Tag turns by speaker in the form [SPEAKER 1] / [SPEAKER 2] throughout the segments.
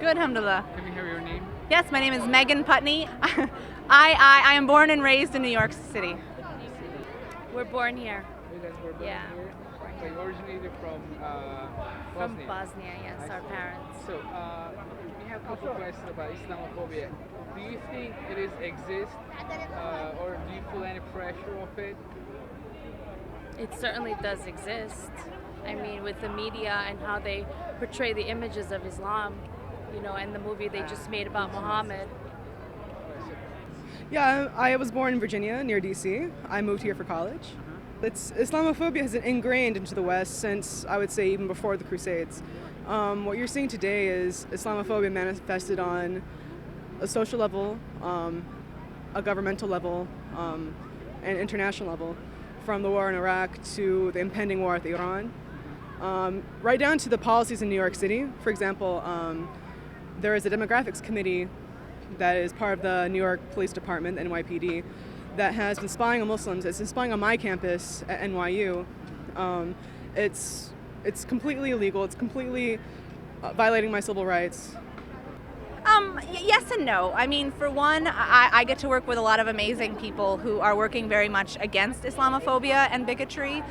[SPEAKER 1] good, alhamdulillah.
[SPEAKER 2] Can we hear your name?
[SPEAKER 1] Yes, my name is Megan Putney. I am born and raised in New York City.
[SPEAKER 3] We're born here.
[SPEAKER 2] You guys were born
[SPEAKER 3] Yeah.
[SPEAKER 2] here? So you originated from
[SPEAKER 3] From
[SPEAKER 2] Bosnia?
[SPEAKER 3] Bosnia, yes,
[SPEAKER 2] I
[SPEAKER 3] our
[SPEAKER 2] see.
[SPEAKER 3] parents.
[SPEAKER 2] So we have a couple questions about Islamophobia. Do you think exists, or do you feel any pressure of it?
[SPEAKER 3] It certainly does exist. I mean, with the media and how they portray the images of Islam, and the movie they just made about Muhammad.
[SPEAKER 4] Yeah, I was born in Virginia, near DC. I moved here for college. Islamophobia has been ingrained into the West since, I would say, even before the Crusades. What you're seeing today is Islamophobia manifested on a social level, a governmental level, and international level, from the war in Iraq to the impending war with Iran, right down to the policies in New York City. For example, there is a demographics committee that is part of the New York Police Department, the NYPD, that has been spying on Muslims. It's been spying on my campus at NYU. It's completely illegal. It's completely violating my civil rights.
[SPEAKER 1] Yes and no. I mean, for one, I get to work with a lot of amazing people who are working very much against Islamophobia and bigotry.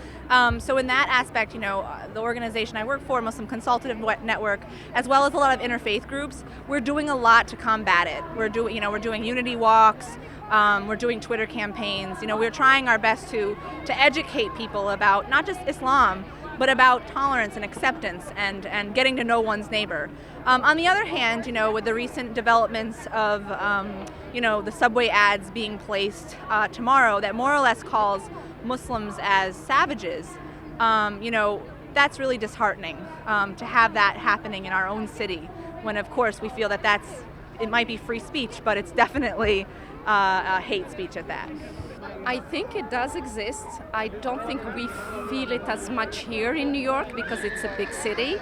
[SPEAKER 1] So in that aspect, the organization I work for, Muslim Consultative Network, as well as a lot of interfaith groups, we're doing a lot to combat it. We're doing unity walks. We're doing Twitter campaigns. We're trying our best to educate people about not just Islam, but about tolerance and acceptance and getting to know one's neighbor. On the other hand, with the recent developments of, the subway ads being placed tomorrow that more or less calls Muslims as savages, that's really disheartening to have that happening in our own city when, of course, we feel that it might be free speech, but it's definitely hate speech at that.
[SPEAKER 5] I think it does exist. I don't think we feel it as much here in New York because it's a big city.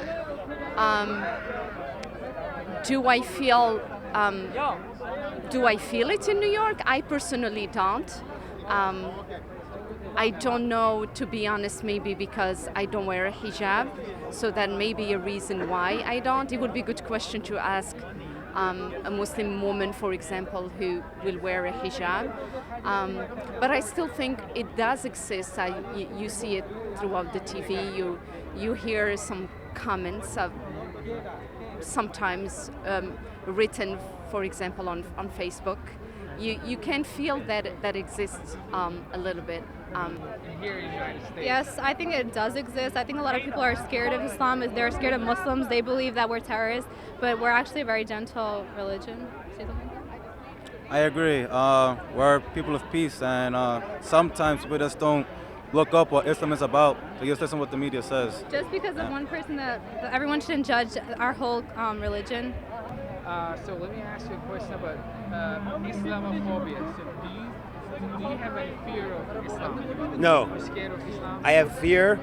[SPEAKER 5] Do I feel it in New York? I personally don't. I don't know, to be honest, maybe because I don't wear a hijab, so that may be a reason why I don't. It would be a good question to ask a Muslim woman, for example, who will wear a hijab. But I still think it does exist. You see it throughout the TV. You hear some comments of sometimes written, for example, on Facebook. You can feel that exists a little bit.
[SPEAKER 2] Here in the United States?
[SPEAKER 6] Yes, I think it does exist. I think a lot of people are scared of Islam. They're scared of Muslims. They believe that we're terrorists, but we're actually a very gentle religion. Say something?
[SPEAKER 7] I agree. We're people of peace, and sometimes people just don't look up what Islam is about. They just listen to what the media says.
[SPEAKER 6] Just because of one person, that everyone shouldn't judge our whole religion.
[SPEAKER 2] So let me ask you a question about Islamophobia. So do you have any fear of Islam?
[SPEAKER 8] No.
[SPEAKER 2] Are you scared of Islam?
[SPEAKER 8] I have fear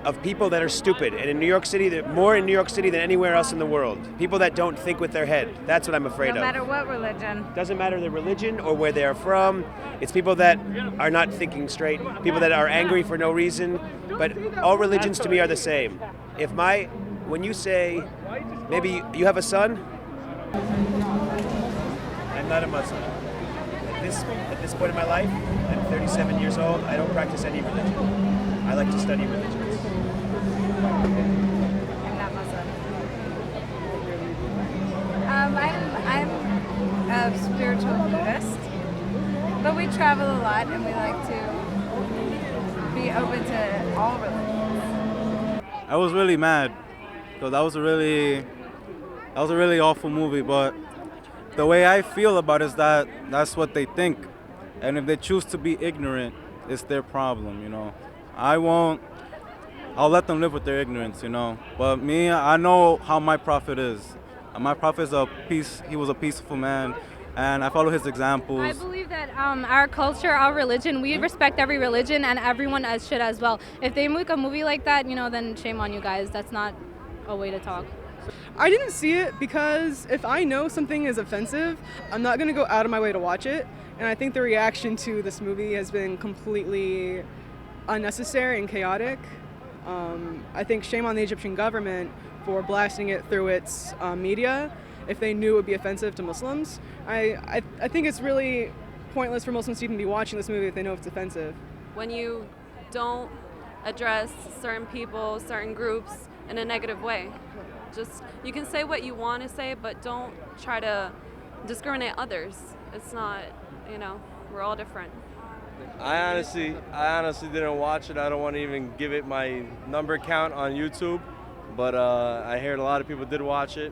[SPEAKER 8] of people that are stupid. And in New York City, more in New York City than anywhere else in the world. People that don't think with their head. That's what I'm afraid of.
[SPEAKER 1] No matter what religion.
[SPEAKER 8] Doesn't matter the religion or where they are from. It's people that are not thinking straight. People that are angry for no reason. But all religions to me are the same. When you say, maybe you have a son? I'm not a Muslim. At this point in my life, I'm 37 years old. I don't practice any religion. I like to study religions.
[SPEAKER 1] I'm not Muslim. I'm a spiritual Buddhist, but we travel a lot and we like to be open to all religions.
[SPEAKER 7] I was really mad because that was a really awful movie, but the way I feel about it is that that's what they think. And if they choose to be ignorant, it's their problem, I'll let them live with their ignorance, But me, I know how my prophet is. My prophet is he was a peaceful man, and I follow his examples.
[SPEAKER 6] I believe that our culture, our religion, we respect every religion, and everyone should as well. If they make a movie like that, then shame on you guys. That's not a way to talk.
[SPEAKER 4] I didn't see it because if I know something is offensive, I'm not going to go out of my way to watch it. And I think the reaction to this movie has been completely unnecessary and chaotic. I think shame on the Egyptian government for blasting it through its media. if they knew it would be offensive to Muslims. I think it's really pointless for Muslims to even be watching this movie if they know it's offensive.
[SPEAKER 9] When you don't address certain people, certain groups in a negative way. Just, you can say what you want to say, but don't try to discriminate others. It's not, we're all different.
[SPEAKER 10] I honestly didn't watch it. I don't want to even give it my number count on YouTube, but I heard a lot of people did watch it.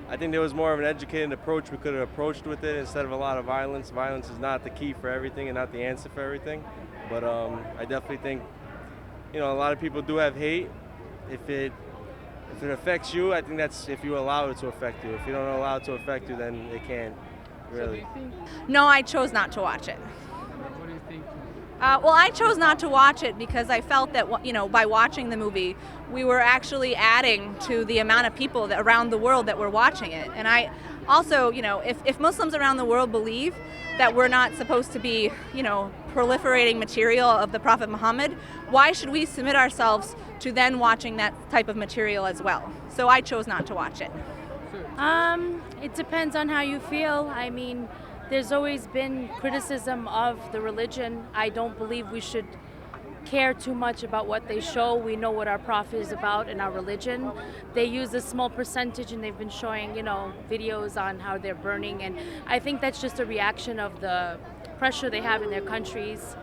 [SPEAKER 10] I think there was more of an educated approach we could have approached with it instead of a lot of violence. Violence is not the key for everything and not the answer for everything, but I definitely think, a lot of people do have hate. If it affects you, I think that's if you allow it to affect you. If you don't allow it to affect you, then it can't really.
[SPEAKER 1] No, I chose not to watch it.
[SPEAKER 2] What do you think?
[SPEAKER 1] Well, I chose not to watch it because I felt that, by watching the movie, we were actually adding to the amount of people around the world that were watching it. And I also, if Muslims around the world believe that we're not supposed to be, proliferating material of the Prophet Muhammad, why should we submit ourselves to then watching that type of material as well? So I chose not to watch it.
[SPEAKER 3] It depends on how you feel. I mean, there's always been criticism of the religion. I don't believe we should care too much about what they show. We know what our prophet is about and our religion. They use a small percentage, and they've been showing, videos on how they're burning, and I think that's just a reaction of the pressure they have in their countries.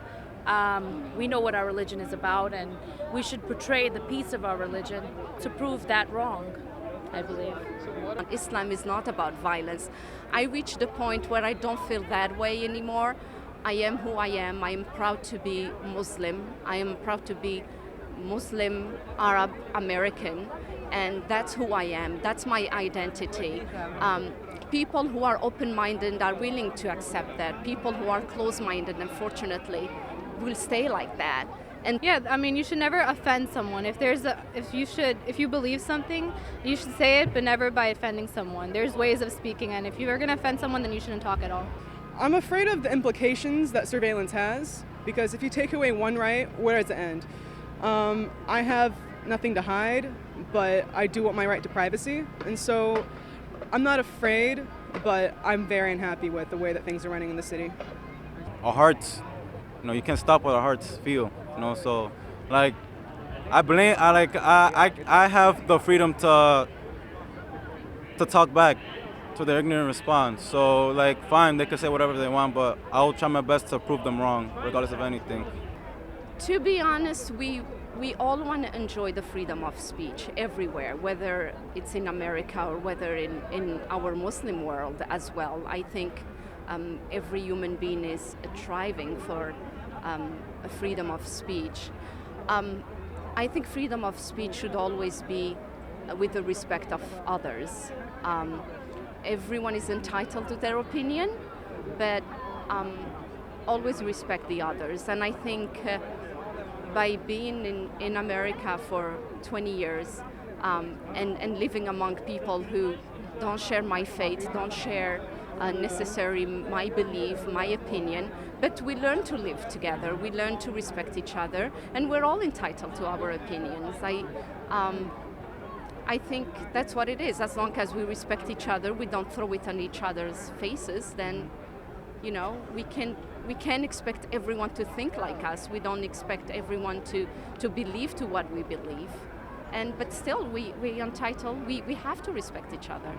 [SPEAKER 3] We know what our religion is about, and we should portray the peace of our religion to prove that wrong, I believe.
[SPEAKER 5] Islam is not about violence. I reached the point where I don't feel that way anymore. I am who I am. I am proud to be Muslim. I am proud to be Muslim, Arab, American, and that's who I am. That's my identity. People who are open-minded are willing to accept that. People who are closed-minded, unfortunately, will stay like that.
[SPEAKER 6] And yeah, I mean, you should never offend someone. If you believe something, you should say it, but never by offending someone. There's ways of speaking, and if you are going to offend someone, then you shouldn't talk at all.
[SPEAKER 4] I'm afraid of the implications that surveillance has, because if you take away one right, where does it end? I have nothing to hide, but I do want my right to privacy, and so I'm not afraid, but I'm very unhappy with the way that things are running in the city.
[SPEAKER 7] Our hearts, you can't stop what our hearts feel, so like I have the freedom to talk back to their ignorant response. So fine, they can say whatever they want, but I'll try my best to prove them wrong, regardless of anything.
[SPEAKER 5] To be honest, we all want to enjoy the freedom of speech everywhere, whether it's in America or whether in our Muslim world as well. I think every human being is striving for a freedom of speech. I think freedom of speech should always be with the respect of others. Everyone is entitled to their opinion, but always respect the others. And I think by being in America for 20 years and living among people who don't share my faith, don't share necessarily my belief, my opinion, but we learn to live together, we learn to respect each other, and we're all entitled to our opinions. I think that's what it is. As long as we respect each other, we don't throw it on each other's faces, then we can expect everyone to think like us. We don't expect everyone to believe to what we believe. But still, we have to respect each other.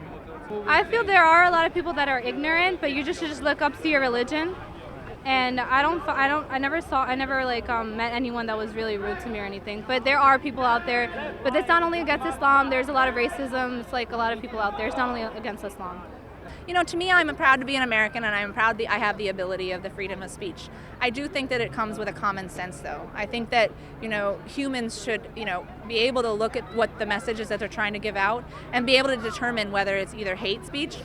[SPEAKER 6] I feel there are a lot of people that are ignorant, but you just should look up to your religion. And I never met anyone that was really rude to me or anything. But there are people out there. But it's not only against Islam. There's a lot of racism. It's a lot of people out there. It's not only against Islam.
[SPEAKER 1] To me, I'm proud to be an American, and I'm proud that I have the ability of the freedom of speech. I do think that it comes with a common sense, though. I think that, humans should, be able to look at what the messages that they're trying to give out and be able to determine whether it's either hate speech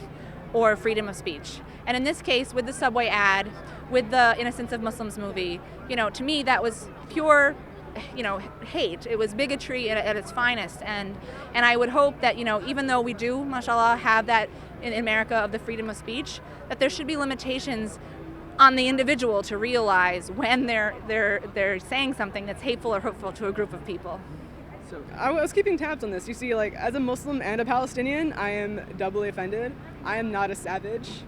[SPEAKER 1] or freedom of speech. And in this case, with the Subway ad, with the Innocence of Muslims movie, to me, that was pure hate. It was bigotry at its finest. And I would hope that, even though we do, mashallah, have that in America of the freedom of speech, that there should be limitations on the individual to realize when they're saying something that's hateful or hurtful to a group of people.
[SPEAKER 4] I was keeping tabs on this. You see, like, as a Muslim and a Palestinian, I am doubly offended. I am not a savage.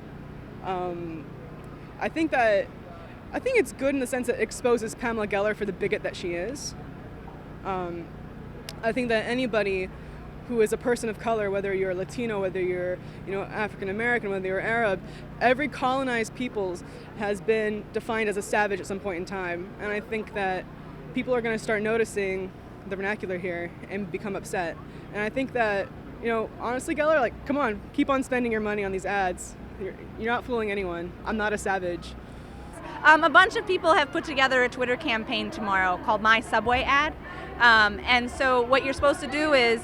[SPEAKER 4] I think it's good in the sense that it exposes Pamela Geller for the bigot that she is. I think that anybody who is a person of color, whether you're Latino, whether you're African American, whether you're Arab, every colonized peoples has been defined as a savage at some point in time. And I think that people are going to start noticing the vernacular here and become upset. And I think that, honestly, Geller, like, come on, keep on spending your money on these ads. You're not fooling anyone. I'm not a savage.
[SPEAKER 1] A bunch of people have put together a Twitter campaign tomorrow called My Subway Ad. And so what you're supposed to do is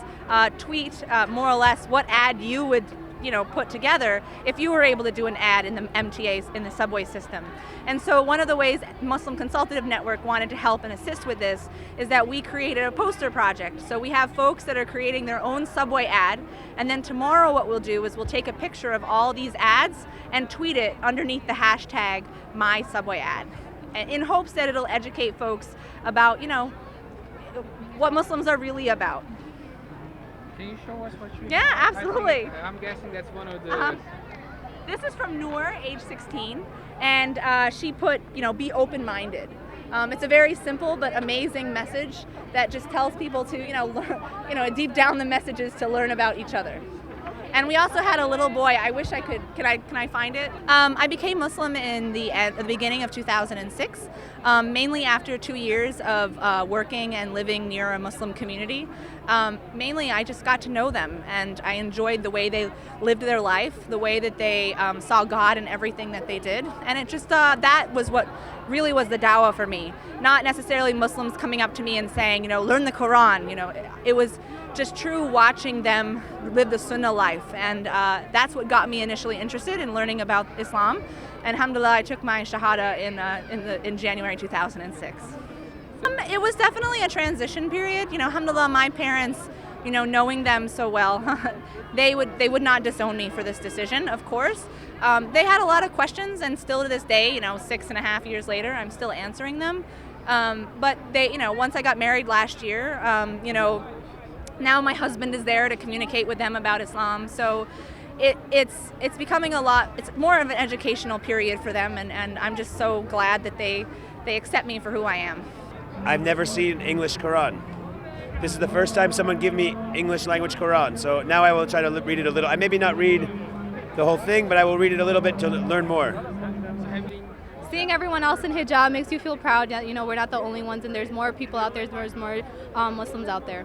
[SPEAKER 1] tweet more or less what ad you would put together if you were able to do an ad in the MTAs, in the subway system. And so one of the ways Muslim Consultative Network wanted to help and assist with this is that we created a poster project. So we have folks that are creating their own subway ad, and then tomorrow what we'll do is we'll take a picture of all these ads and tweet it underneath the hashtag #MySubwayAd, in hopes that it'll educate folks about what Muslims are really about.
[SPEAKER 2] Can you show us what you?
[SPEAKER 1] Yeah, absolutely.
[SPEAKER 2] I'm guessing that's one of the.
[SPEAKER 1] This is from Noor, age 16, and she put, be open-minded. It's a very simple but amazing message that just tells people to, learn, deep down the messages to learn about each other. And we also had a little boy. I wish I could. Can I find it? I became Muslim at the beginning of 2006, mainly after 2 years of working and living near a Muslim community. Mainly, I just got to know them, and I enjoyed the way they lived their life, the way that they saw God in everything that they did, and it just that was what really was the dawah for me. Not necessarily Muslims coming up to me and saying, learn the Quran. It was just true watching them live the Sunnah life, and that's what got me initially interested in learning about Islam. And alhamdulillah, I took my shahada in January 2006. It was definitely a transition period. Alhamdulillah, my parents, knowing them so well, they would not disown me for this decision, of course. They had a lot of questions, and still to this day, 6.5 years later, I'm still answering them. But they, once I got married last year, now my husband is there to communicate with them about Islam. So it's becoming it's more of an educational period for them, and I'm just so glad that they accept me for who I am.
[SPEAKER 8] I've never seen English Quran. This is the first time someone gave me English language Quran. So now I will try to read it a little. I maybe not read the whole thing, but I will read it a little bit to learn more.
[SPEAKER 6] Seeing everyone else in hijab makes you feel proud that we're not the only ones, and there's more people out there. There's more Muslims out there.